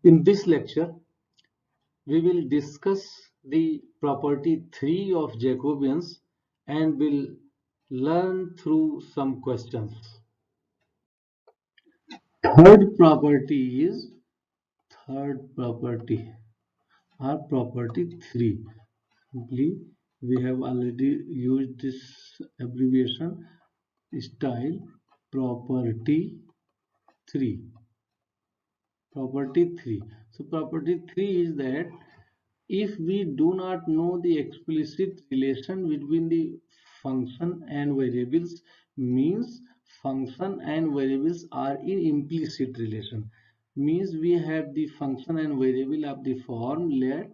In this lecture, we will discuss the property 3 of Jacobians and will learn through some questions. Third property is third property or property 3. Simply, we have already used this abbreviation style property 3. Property 3. So property 3 is that if we do not know the explicit relation between the function and variables, means function and variables are in implicit relation, means we have the function and variable of the form let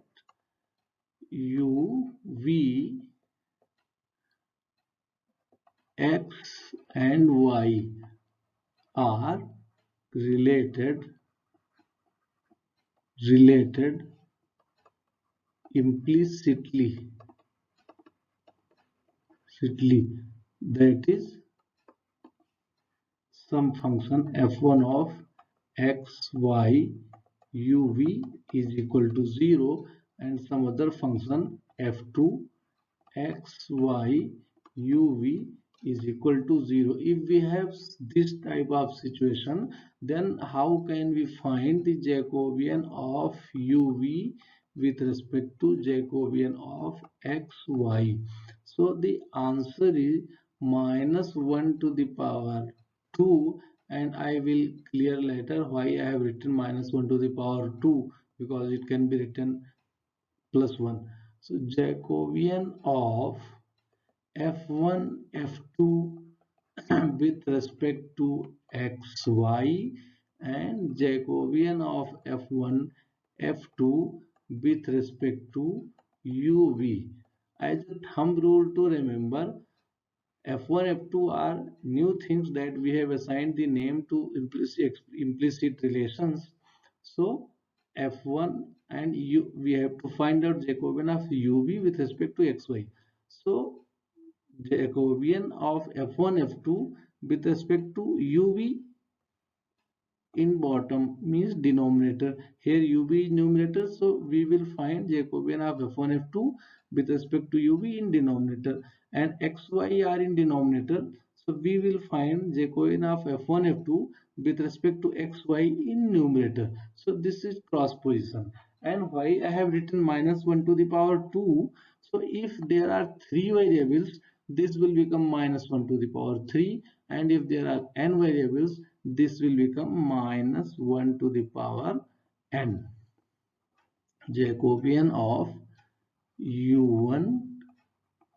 u v x and y are related implicitly, that is some function f1 of x, y, u, v is equal to 0 and some other function f2 x, y, u, v is equal to 0. If we have this type of situation, then how can we find the Jacobian of u, v with respect to Jacobian of x, y? So the answer is minus 1 to the power 2, and I will clear later why I have written minus 1 to the power 2, because it can be written plus 1. So Jacobian of f1 f2 with respect to xy and Jacobian of f1 f2 with respect to uv. As a thumb rule to remember, f1 f2 are new things that we have assigned the name to implicit relations. So f1 and u, we have to find out Jacobian of uv with respect to xy. So Jacobian of f1 f2 with respect to uv in bottom means denominator. Here ub is numerator, so we will find Jacobian of f1 f2 with respect to uv in denominator, and xy are in denominator, so we will find Jacobian of f1 f2 with respect to xy in numerator. So this is cross position. And why I have written minus 1 to the power 2? So if there are 3 variables, this will become minus 1 to the power 3, and if there are n variables, this will become minus 1 to the power n. Jacobian of u1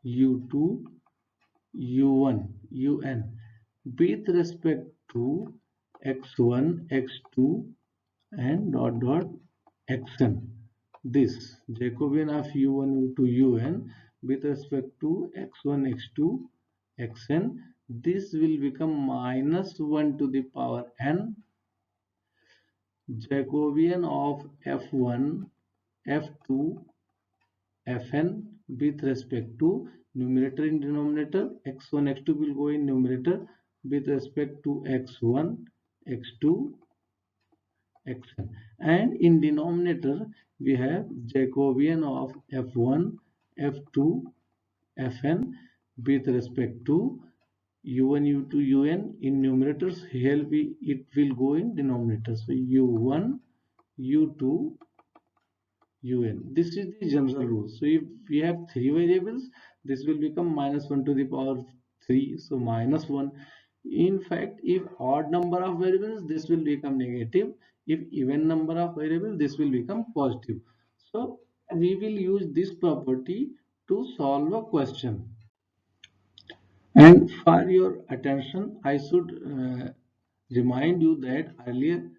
u2 u1 un with respect to x1 x2 and dot dot xn. This Jacobian of u1 u2 un with respect to x1 x2 xn, this will become minus 1 to the power n. Jacobian of f1 f2 fn with respect to numerator in denominator, x1 x2 will go in numerator with respect to x1 x2 xn, and in denominator we have Jacobian of f1 f2 fn with respect to u1 u2 un in numerators. Here it will go in denominator, so u1 u2 un. This is the general rule. So if we have 3 variables, this will become minus 1 to the power 3, so minus 1. In fact, if odd number of variables, this will become negative. If even number of variables, this will become positive. So we will use this property to solve a question. And for your attention, I should remind you that earlier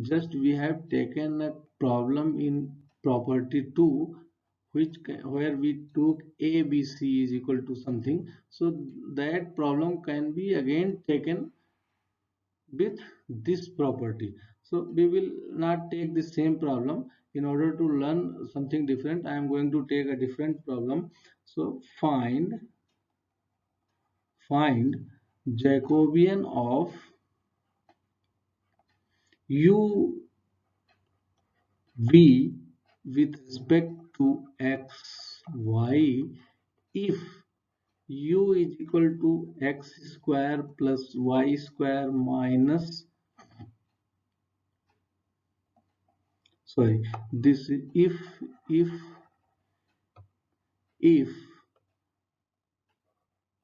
just we have taken a problem in property 2, where we took a b c is equal to something. So that problem can be again taken with this property. So we will not take the same problem. In order to learn something different, I am going to take a different problem. So find Jacobian of u v with respect to x, y if u is equal to x square plus y square minus, sorry, this is if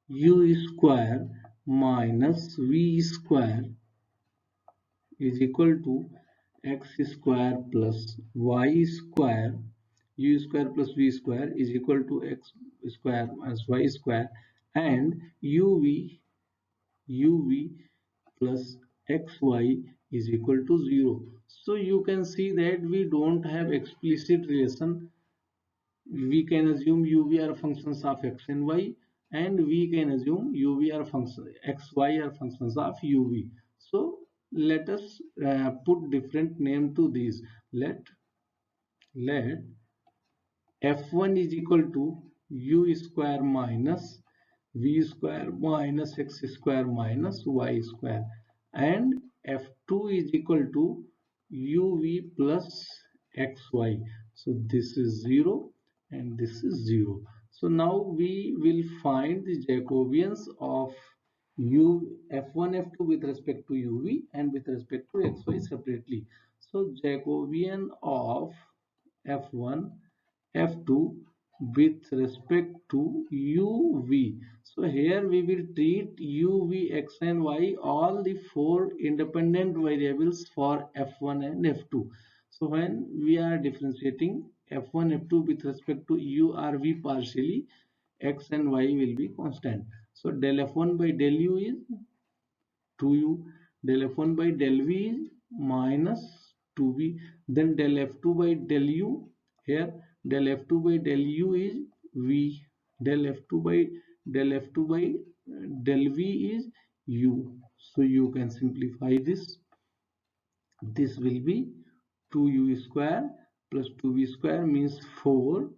u square minus v square is equal to x square plus y square, u square plus v square is equal to x square minus y square, and uv plus xy is equal to 0. So you can see that we don't have explicit relation. We can assume uv are functions of x and y, and we can assume uv are functions xy are functions of uv. So let us put different name to these. Let f1 is equal to u square minus v square minus x square minus y square, and f2 is equal to uv plus xy. So this is 0 and this is 0. So now we will find the Jacobians of u f1 f2 with respect to uv and with respect to xy separately. So Jacobian of f1 f2 with respect to uv. So here we will treat uv, x and y, all the four independent variables for f1 and f2. So when we are differentiating f1 f2 with respect to u or v partially, x and y will be constant. So del f1 by del u is 2u, del f1 by del v is minus 2v, then del f2 by del u, here del f2 by del u is v, del f2 by del v is u. So you can simplify this will be 2u square plus 2v square means 4,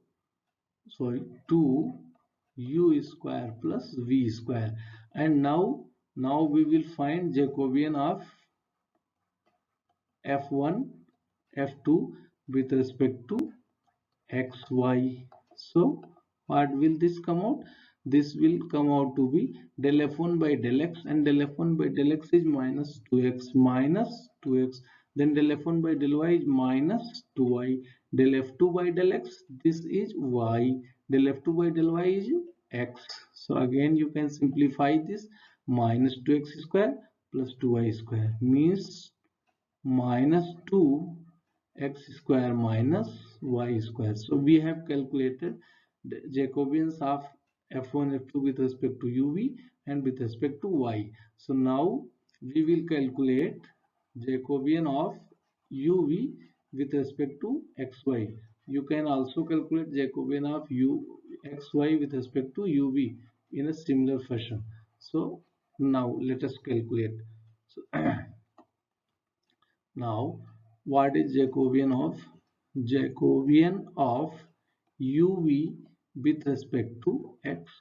sorry, 2u square plus v square. And now we will find Jacobian of f1 f2 with respect to xy. So what will this come out? This will come out to be del f1 by del x, and del f1 by del x is minus 2x, then del f1 by del y is minus 2y, del f2 by del x, this is y, del f2 by del y is x. So again you can simplify this, minus 2x square plus 2y square means minus 2x square minus y square. So we have calculated the Jacobians of f1 f2 with respect to uv and with respect to y. So now we will calculate Jacobian of uv with respect to xy. You can also calculate Jacobian of xy with respect to uv in a similar fashion. So now let us calculate. So now, what is Jacobian of uv with respect to x,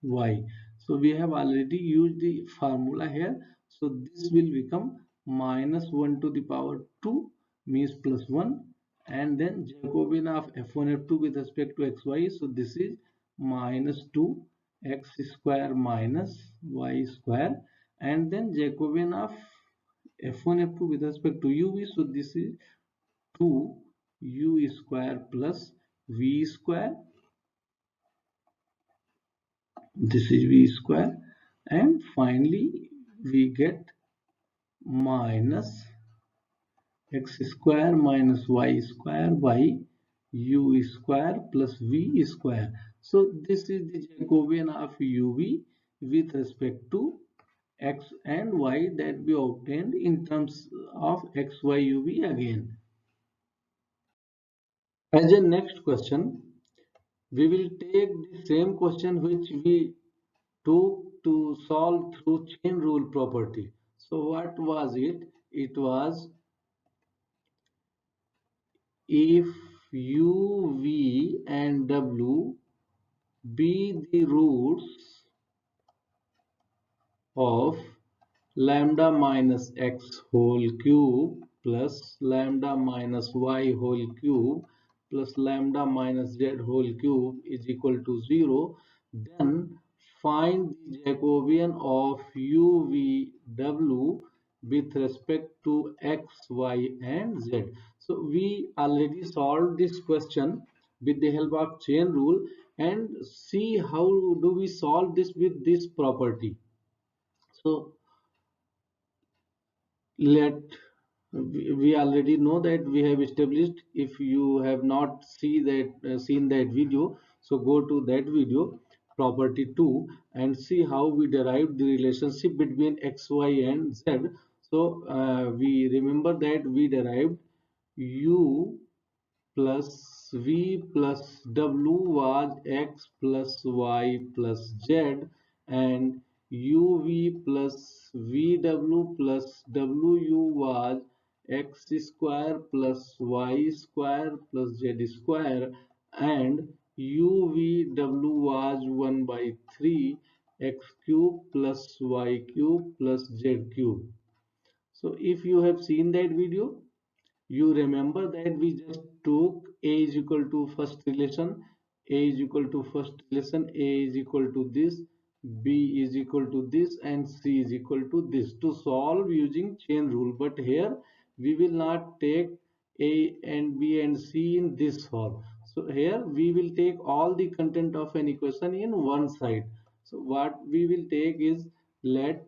y? So we have already used the formula here. So this will become minus 1 to the power 2 means plus 1, and then Jacobian of f1 f2 with respect to xy. So this is minus 2 x square minus y square, and then Jacobian of f1 f2 with respect to uv. So this is 2u square plus v square, this is v square, and finally we get minus x square minus y square by u square plus v square. So this is the Jacobian of uv with respect to x and y that we obtained in terms of xy uv again. As a next question, we will take the same question which we took to solve through chain rule property. So what was it? It was if u, v and w be the roots of lambda minus x whole cube, plus lambda minus y whole cube plus lambda minus z whole cube is equal to 0, then find the Jacobian of UVW with respect to x, y and z. So we already solved this question with the help of chain rule, and see how do we solve this with this property. So let we already know that we have established. If you have not seen that video, so go to that video, property 2, and see how we derived the relationship between x, y and z. So we remember that we derived u plus v plus w was x plus y plus z, and uv plus vw plus wu was x square plus y square plus z square, and uvw was 1 by 3 x cube plus y cube plus z cube. So if you have seen that video, you remember that we just took a is equal to first relation, a is equal to first relation, a is equal to this, b is equal to this, and c is equal to this to solve using chain rule. But here we will not take a and b and c in this form. So here we will take all the content of an equation in one side. So what we will take is, let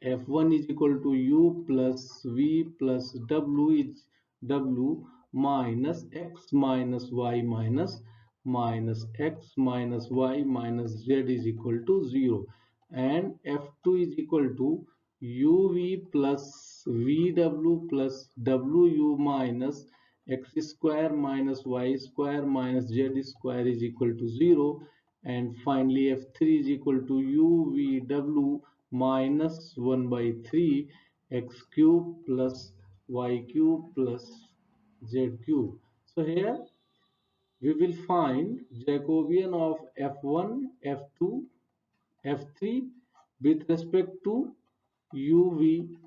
f1 is equal to u plus v plus w is w minus x minus y minus x minus y minus z is equal to 0, and f2 is equal to uv plus vw plus wu minus x square minus y square minus z square is equal to 0, and finally f3 is equal to uvw minus 1 by 3 x cube plus y cube plus z cube. So here we will find Jacobian of f1, f2, f3 with respect to u, v,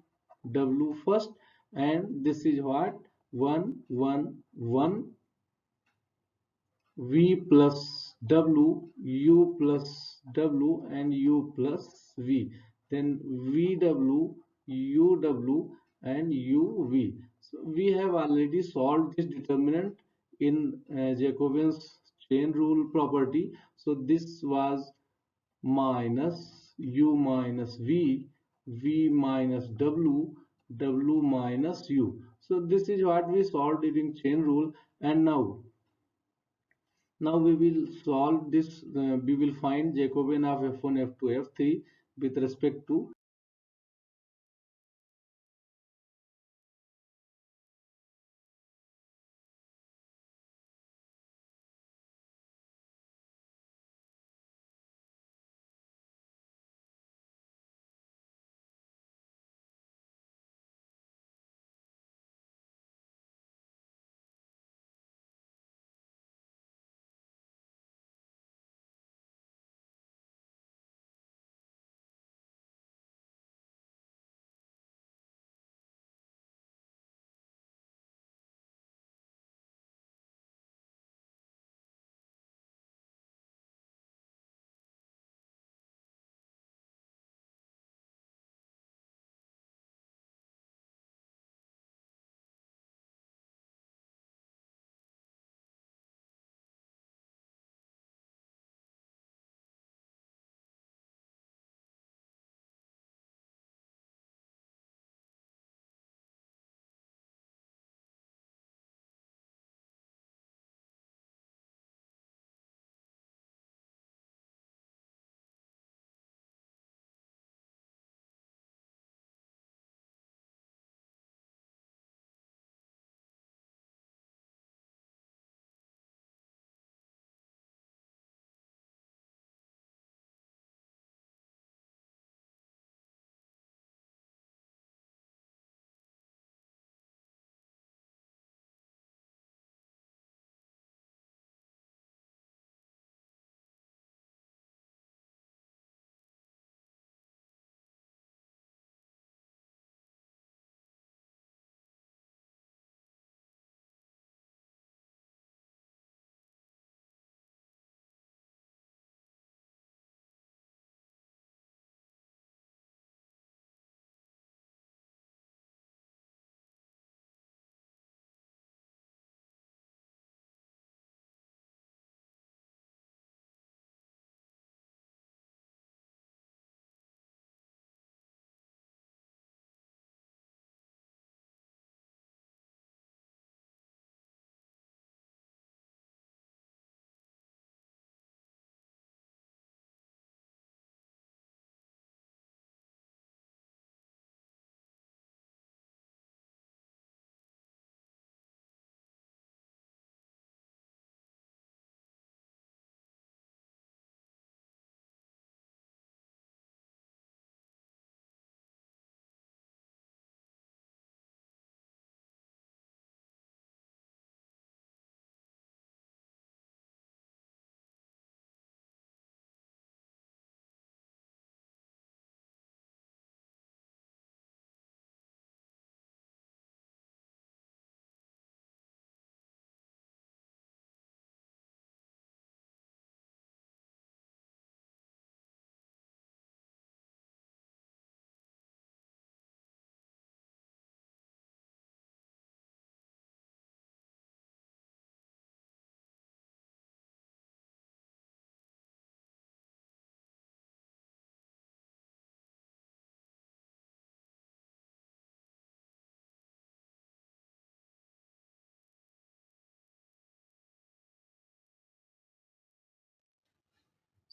w first, and this is what 1 1 1 v plus w, u plus w, and u plus v, then vw, uw, and uv. So we have already solved this determinant in Jacobian's chain rule property. So this was minus u minus v, v minus w, w minus u. So this is what we solved using chain rule. And now we will solve this, we will find Jacobian of f1, f2, f3 with respect to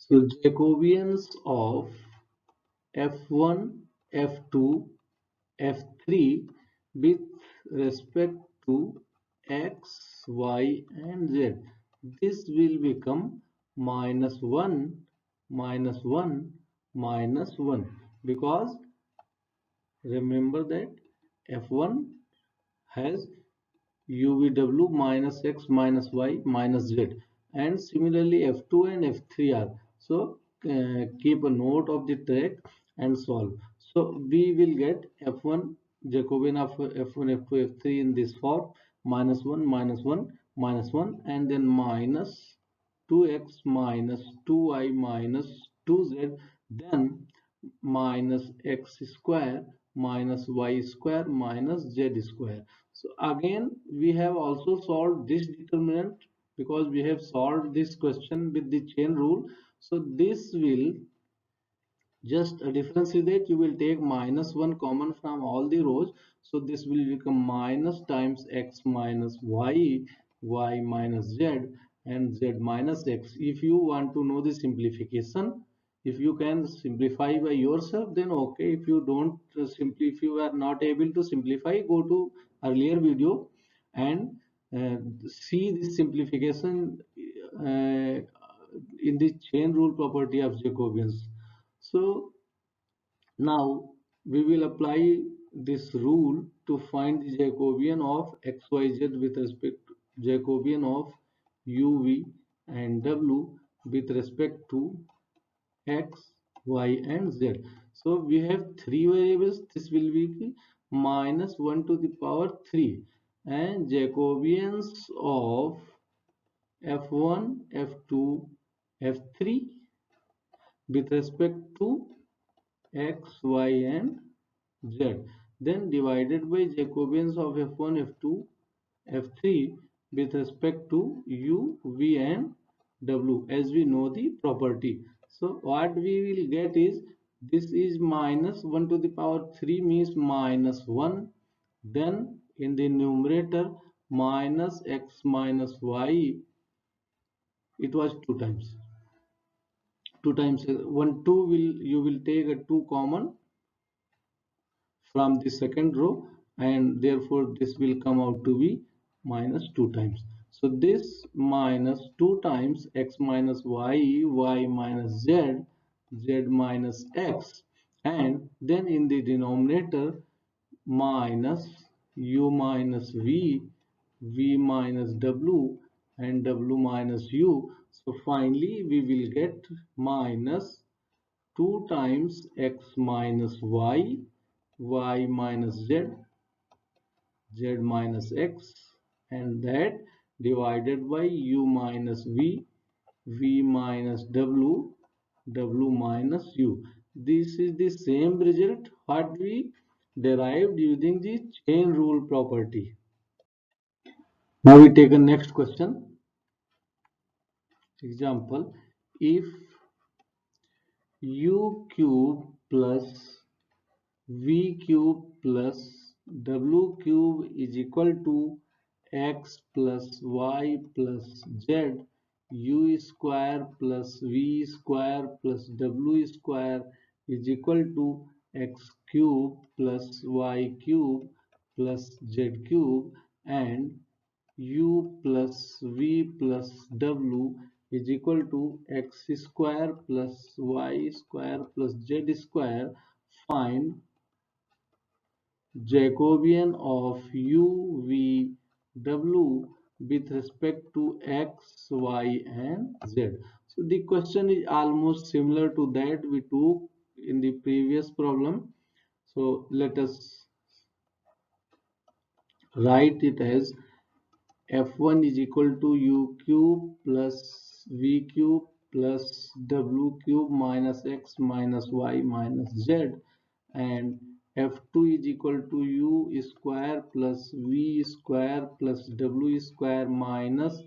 So Jacobians of f1, f2, f3 with respect to x, y and z. This will become minus 1, minus 1, minus 1 because remember that f1 has UVW minus x minus y minus z, and similarly f2 and f3 are. So keep a note of the track and solve. So we will get f1 Jacobian of f1 f2 f3 in this form: minus 1 minus 1 minus 1 and then minus 2x minus 2y minus 2z, then minus x square minus y square minus z square. So again we have also solved this determinant because we have solved this question with the chain rule. So this will just a difference is that you will take minus 1 common from all the rows. So this will become minus times x minus y, y minus z and z minus x. If you want to know the simplification, if you can simplify by yourself, then okay. If you don't simply, if you are not able to simplify, go to earlier video and see this simplification in the chain rule property of Jacobians. So now we will apply this rule to find the Jacobian of xyz with respect to Jacobian of uv and w with respect to x, y and z. So we have three variables. This will be minus 1 to the power 3 and Jacobians of f1, f2, f3 with respect to x, y and z, then divided by Jacobians of f1, f2, f3 with respect to u, v and w as we know the property. So what we will get is this is minus 1 to the power 3 means minus 1, then in the numerator minus x minus y, it was 2 times. 2 times 1 2 will you will take a 2 common from the second row and therefore this will come out to be minus 2 times. So this minus 2 times x minus y, y minus z, z minus x, and then in the denominator minus u minus v, v minus w and w minus u. So finally we will get minus 2 times x minus y, y minus z, z minus x, and that divided by u minus v, v minus w, w minus u. This is the same result what we derived using the chain rule property. Now we take a next question. Example, if u cube plus v cube plus w cube is equal to x plus y plus z, u square plus v square plus w square is equal to x cube plus y cube plus z cube, and u plus v plus w is equal to x square plus y square plus z square. Find Jacobian of u, v, w with respect to x, y and z. So the question is almost similar to that we took in the previous problem. So let us write it as f1 is equal to u cube plus v cube plus w cube minus x minus y minus z, and f2 is equal to u square plus v square plus w square minus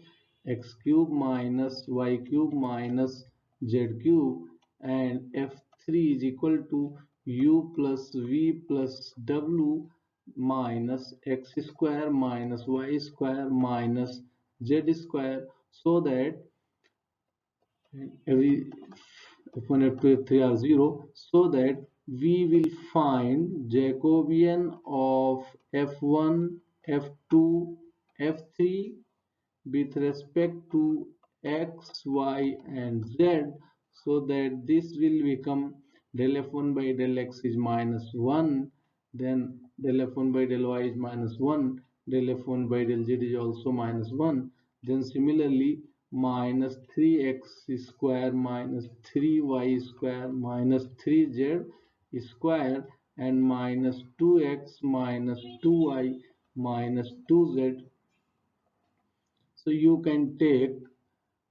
x cube minus y cube minus z cube, and f3 is equal to u plus v plus w minus x square minus y square minus z square, so that every f1 f2 f3 are 0, so that we will find Jacobian of f1 f2 f3 with respect to x, y and z, so that this will become del f1 by del x is minus 1, then del f1 by del y is minus 1, del f1 by del z is also minus 1, then similarly minus 3x square minus 3y square minus 3z square and minus 2x minus 2y minus 2z. So you can take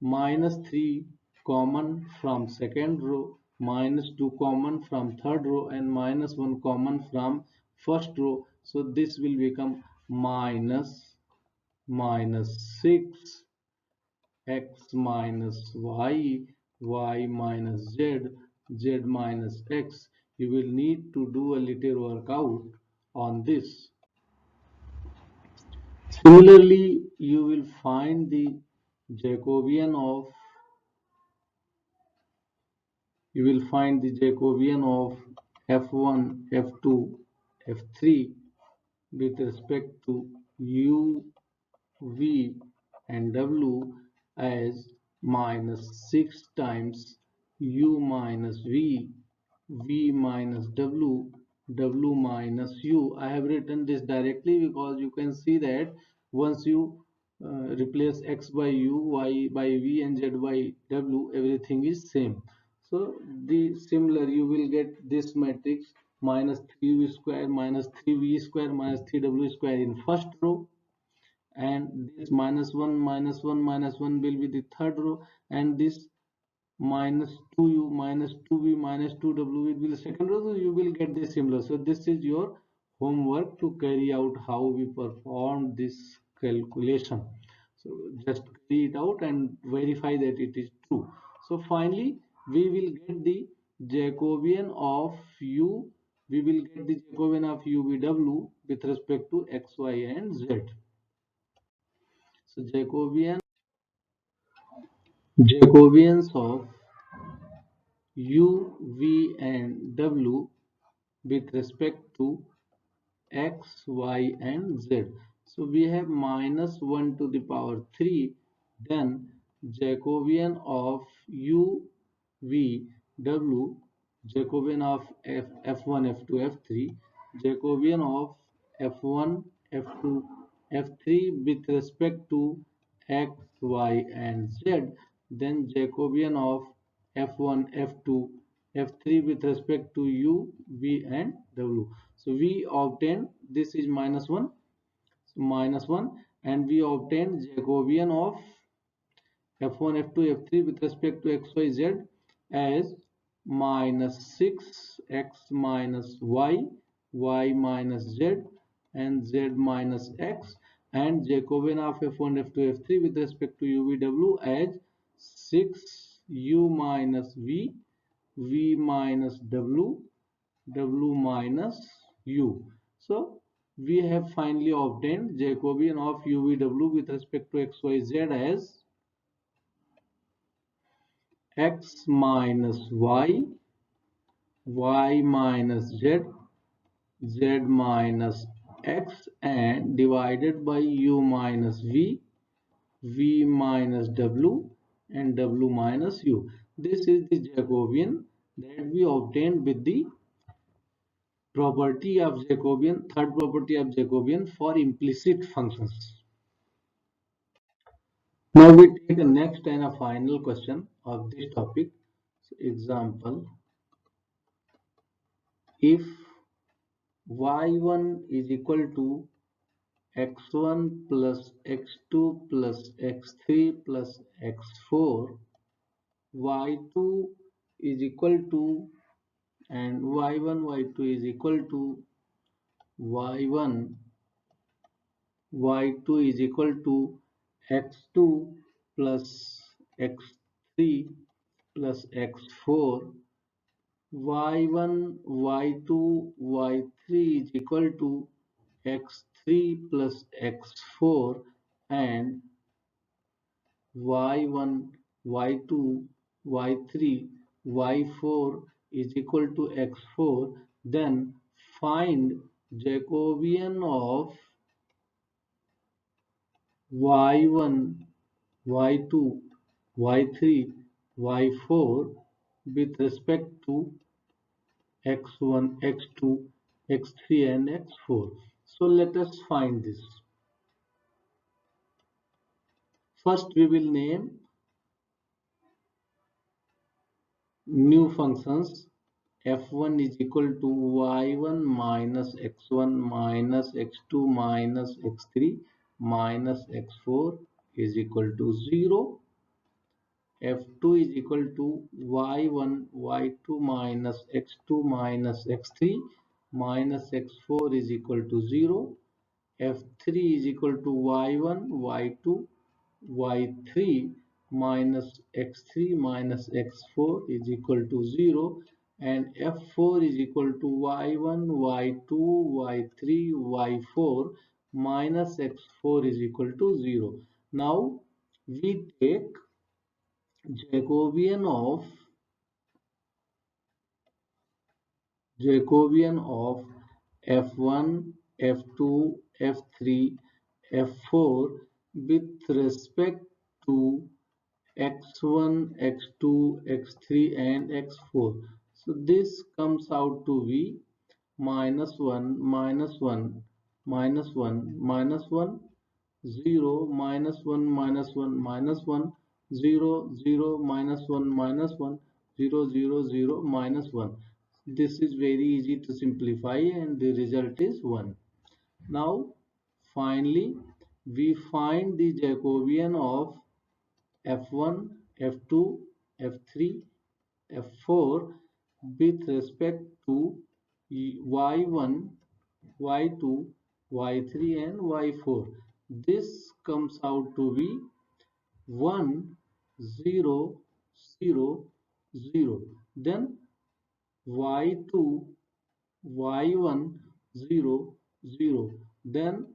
minus 3 common from second row, minus 2 common from third row and minus 1 common from first row. So this will become minus 6 x minus y, y minus z, z minus x. You will need to do a little workout on this. Similarly, you will find the Jacobian of you will find the Jacobian of f1, f2, f3 with respect to u, v and w as minus 6 times u minus v, v minus w, w minus u. I have written this directly because you can see that once you replace x by u, y by v and z by w, everything is same. So the similar you will get this matrix minus 3v square minus 3v square minus 3w square in first row, and this minus 1 minus 1 minus 1 will be the third row, and this minus 2u minus 2v minus 2w will be the second row. So you will get this similar. So this is your homework to carry out how we perform this calculation. So just carry it out and verify that it is true. So finally we will get the Jacobian of u, we will get the Jacobian of uvw with respect to x, y and z. So Jacobians of u, v and w with respect to x, y and z. So we have minus 1 to the power 3, then Jacobian of u, v, w, Jacobian of f1, f2, f3, Jacobian of f1, f2, f3 with respect to x, y and z, then Jacobian of f1, f2, f3 with respect to u, v and w. So we obtain this is minus 1, so minus 1, and we obtain Jacobian of f1, f2, f3 with respect to x, y, z as minus 6x minus y, y minus z and z minus x, and Jacobian of f1, f2, f3 with respect to u, v, w as 6u minus v, v minus w, w minus u. So we have finally obtained Jacobian of uvw with respect to xyz as x minus y, y minus z, z minus x and divided by u minus v, v minus w and w minus u. This is the Jacobian that we obtained with the property of Jacobian, third property of Jacobian for implicit functions. Now we take the next and a final question of this topic. So example, if y1 is equal to x1 plus x2 plus x3 plus x4, y2 is equal to, and y1 y2 is equal to y1 y2 is equal to x2 plus x3 plus x4, y1 y2 y3 is equal to x3 plus x4 and y1 y2 y3, y4 is equal to x4, then find Jacobian of y1, y2, y3, y4 with respect to x1, x2, x3 and x4. So let us find this. First we will name new functions. F1 is equal to y1 minus x1 minus x2 minus x3 minus x4 is equal to 0. F2 is equal to y1 y2 minus x2 minus x3 minus x4 is equal to 0. F3 is equal to y1 y2 y3 minus x3 minus x4 is equal to 0, and f4 is equal to y1 y2 y3 y4 minus x4 is equal to 0. Now we take Jacobian of f1, f2, f3, f4 with respect to x1, x2, x3 and x4. So this comes out to be minus 1, minus 1, minus 1, minus 1, 0, minus 1, minus 1, minus 1, 0, 0, minus 1, minus 1, 0, 0, 0, minus 1. This is very easy to simplify and the result is 1. Now finally we find the Jacobian of f1, f2, f3, f4 with respect to y1, y2, y3 and y4. This comes out to be 1, 0, 0, 0. Then y2, y1, 0, 0. Then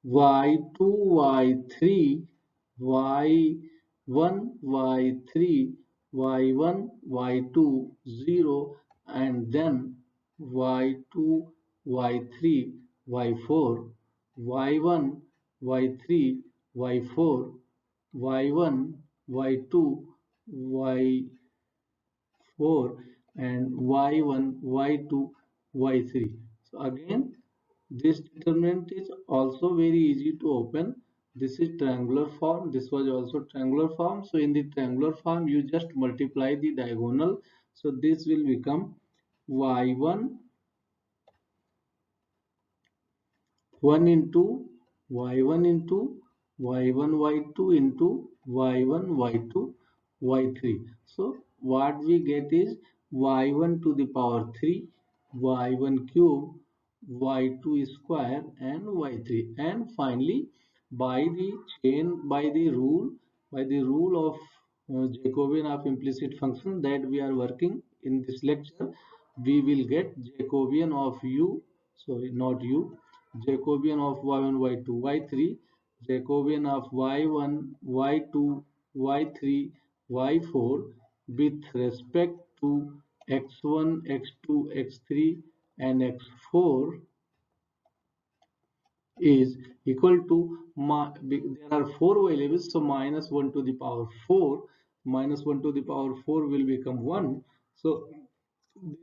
y2, y3, y1, y3, y1, y2, 0, and then y2, y3, y4, y1, y3, y4, y1, y2, y4, and y1, y2, y3. So again, this determinant is also very easy to open. This is triangular form. This was also triangular form. So in the triangular form, you just multiply the diagonal. So this will become y1 1 into y1 into y1 y2 into y1 y2 y3. So what we get is y1 to the power 3, y1 cube, y2 square and y3. And finally by the rule of Jacobian of implicit function that we are working in this lecture, we will get Jacobian of u, sorry, not u, Jacobian of y1, y2, y3, Jacobian of y1, y2, y3, y4 with respect to x1, x2, x3 and x4 is equal to there are four variables, so minus 1 to the power 4, minus 1 to the power 4 will become 1. So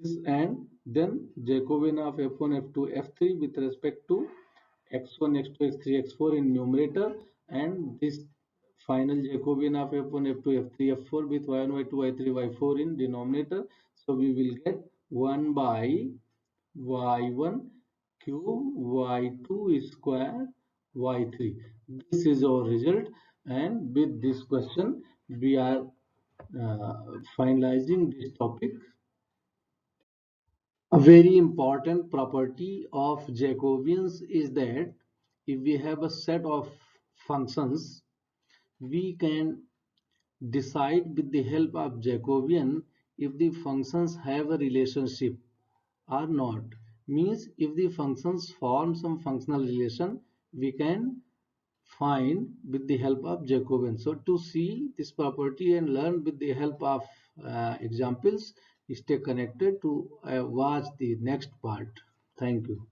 this, and then Jacobian of f1, f2, f3 with respect to x1, x2, x3, x4 in numerator, and this final Jacobian of f1, f2, f3, f4 with y1, y2, y3, y4 in denominator. So we will get 1 by y1 cube y2 square y3. This is our result, and with this question we are finalizing this topic. A very important property of Jacobians is that if we have a set of functions, we can decide with the help of Jacobian if the functions have a relationship or not. Means if the functions form some functional relation, we can find with the help of Jacobians. So to see this property and learn with the help of examples, stay connected to watch the next part. Thank you.